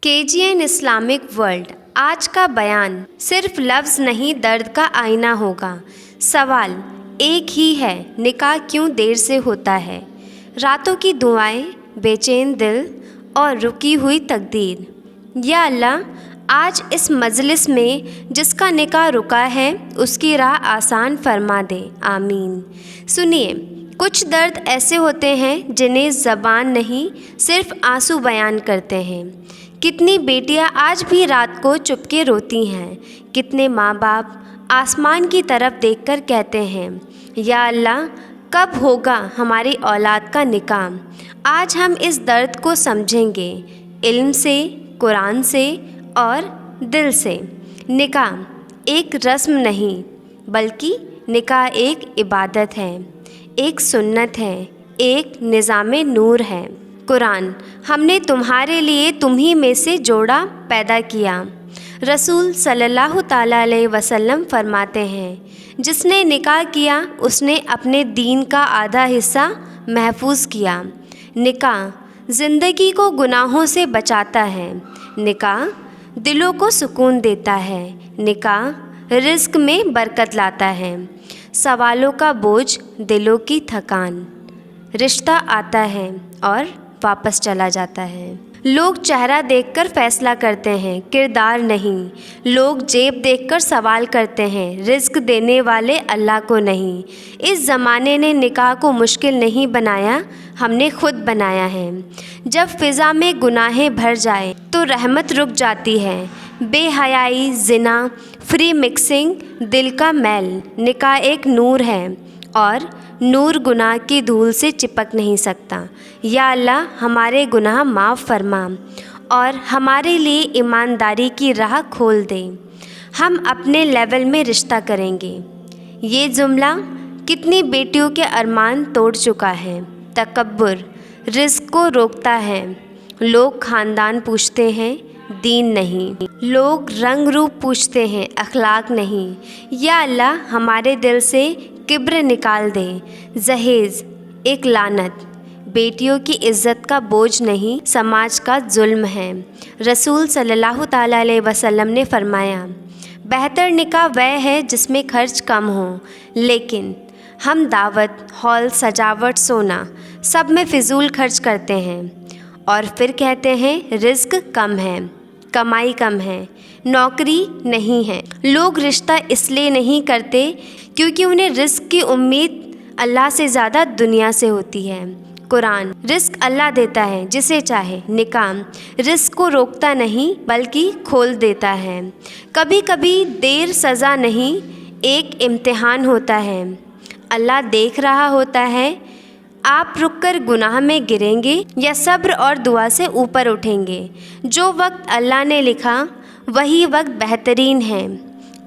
KGN Islamic world. आज का बयान सिर्फ लफ्ज़ नहीं, दर्द का आईना होगा। सवाल एक ही है, निकाह क्यों देर से होता है? रातों की दुआएं, बेचैन दिल और रुकी हुई तकदीर। या अल्लाह, आज इस मजलिस में जिसका निकाह रुका है उसकी राह आसान फरमा दे, आमीन। सुनिए, कुछ दर्द ऐसे होते हैं जिन्हें ज़बान नहीं सिर्फ आंसू बयान करते हैं। कितनी बेटियां आज भी रात को चुपके रोती हैं, कितने माँ बाप आसमान की तरफ देखकर कहते हैं, या अल्लाह कब होगा हमारी औलाद का निकाह। आज हम इस दर्द को समझेंगे इल्म से, कुरान से और दिल से। निकाह एक रस्म नहीं बल्कि निकाह एक इबादत है, एक सुन्नत है, एक निज़ामे नूर है। कुरान, हमने तुम्हारे लिए तुम्ही में से जोड़ा पैदा किया। रसूल सल्लल्लाहु ताला अलैहि वसल्लम फरमाते हैं, जिसने निकाह किया उसने अपने दीन का आधा हिस्सा महफूज किया। निकाह ज़िंदगी को गुनाहों से बचाता है। निकाह दिलों को सुकून देता है। निकाह रिज़्क में बरकत लाता है। सवालों का बोझ, दिलों की थकान। रिश्ता आता है और वापस चला जाता है। लोग चेहरा देखकर फैसला करते हैं, किरदार नहीं। लोग जेब देखकर सवाल करते हैं, रिज़्क देने वाले अल्लाह को नहीं। इस ज़माने ने निकाह को मुश्किल नहीं बनाया, हमने खुद बनाया है। जब फ़िज़ा में गुनाहें भर जाए तो रहमत रुक जाती है। बेहयाई, ज़िना, फ्री मिक्सिंग, दिल का मैल। निकाह एक नूर है और नूर गुनाह की धूल से चिपक नहीं सकता। या अल्लाह, हमारे गुनाह माफ़ फरमा और हमारे लिए ईमानदारी की राह खोल दे। हम अपने लेवल में रिश्ता करेंगे। ये जुमला कितनी बेटियों के अरमान तोड़ चुका है। तकब्बुर रिज़्क को रोकता है। लोग ख़ानदान पूछते हैं, दीन नहीं। लोग रंग रूप पूछते हैं, अखलाक नहीं। या अल्लाह, हमारे दिल से किब्र निकाल दे। जहेज़ एक लानत, बेटियों की इज़्ज़त का बोझ नहीं, समाज का जुल्म है। रसूल सल्लल्लाहु ताला अलैहि वसल्लम ने फरमाया, बेहतर निकाह वह है जिसमें खर्च कम हो, लेकिन हम दावत, हॉल, सजावट, सोना सब में फ़िजूल खर्च करते हैं और फिर कहते हैं रिज़्क कम है, कमाई कम है, नौकरी नहीं है। लोग रिश्ता इसलिए नहीं करते क्योंकि उन्हें रिज़्क की उम्मीद अल्लाह से ज़्यादा दुनिया से होती है। कुरान, रिज़्क अल्लाह देता है जिसे चाहे। निकाह रिज़्क को रोकता नहीं बल्कि खोल देता है। कभी कभी देर सज़ा नहीं, एक इम्तिहान होता है। अल्लाह देख रहा होता है, आप रुककर गुनाह में गिरेंगे या सब्र और दुआ से ऊपर उठेंगे। जो वक्त अल्लाह ने लिखा वही वक्त बेहतरीन है।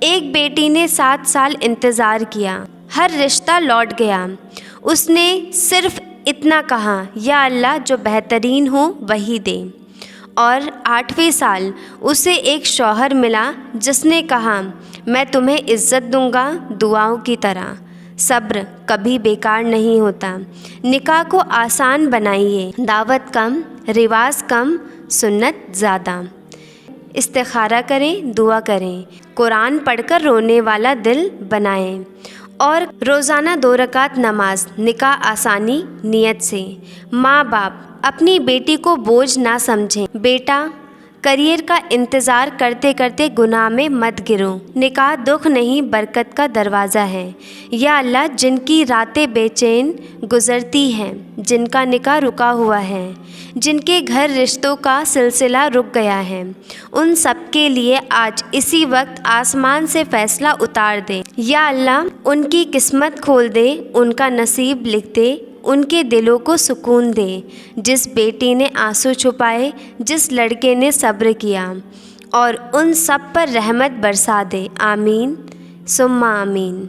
एक बेटी ने 7 साल इंतज़ार किया, हर रिश्ता लौट गया। उसने सिर्फ़ इतना कहा, या अल्लाह जो बेहतरीन हो वही दे। और 8वें साल उसे एक शौहर मिला जिसने कहा, मैं तुम्हें इज़्ज़त दूंगा दुआओं की तरह। सब्र कभी बेकार नहीं होता। निकाह को आसान बनाइए। दावत कम, रिवाज कम, सुन्नत ज़्यादा। इस्तिखारा करें, दुआ करें, कुरान पढ़कर रोने वाला दिल बनाएं और रोज़ाना 2 रकात नमाज। निकाह आसानी नियत से। माँ बाप अपनी बेटी को बोझ ना समझें। बेटा, करियर का इंतज़ार करते करते गुनाह में मत गिरो। निकाह दुख नहीं, बरकत का दरवाज़ा है। या अल्लाह, जिनकी रातें बेचैन गुज़रती हैं, जिनका निकाह रुका हुआ है, जिनके घर रिश्तों का सिलसिला रुक गया है, उन सब के लिए आज इसी वक्त आसमान से फ़ैसला उतार दे। या अल्लाह, उनकी किस्मत खोल दे, उनका नसीब लिख दे, उनके दिलों को सुकून दे। जिस बेटी ने आंसू छुपाए, जिस लड़के ने सब्र किया, और उन सब पर रहमत बरसा दे, आमीन सुम्मा आमीन।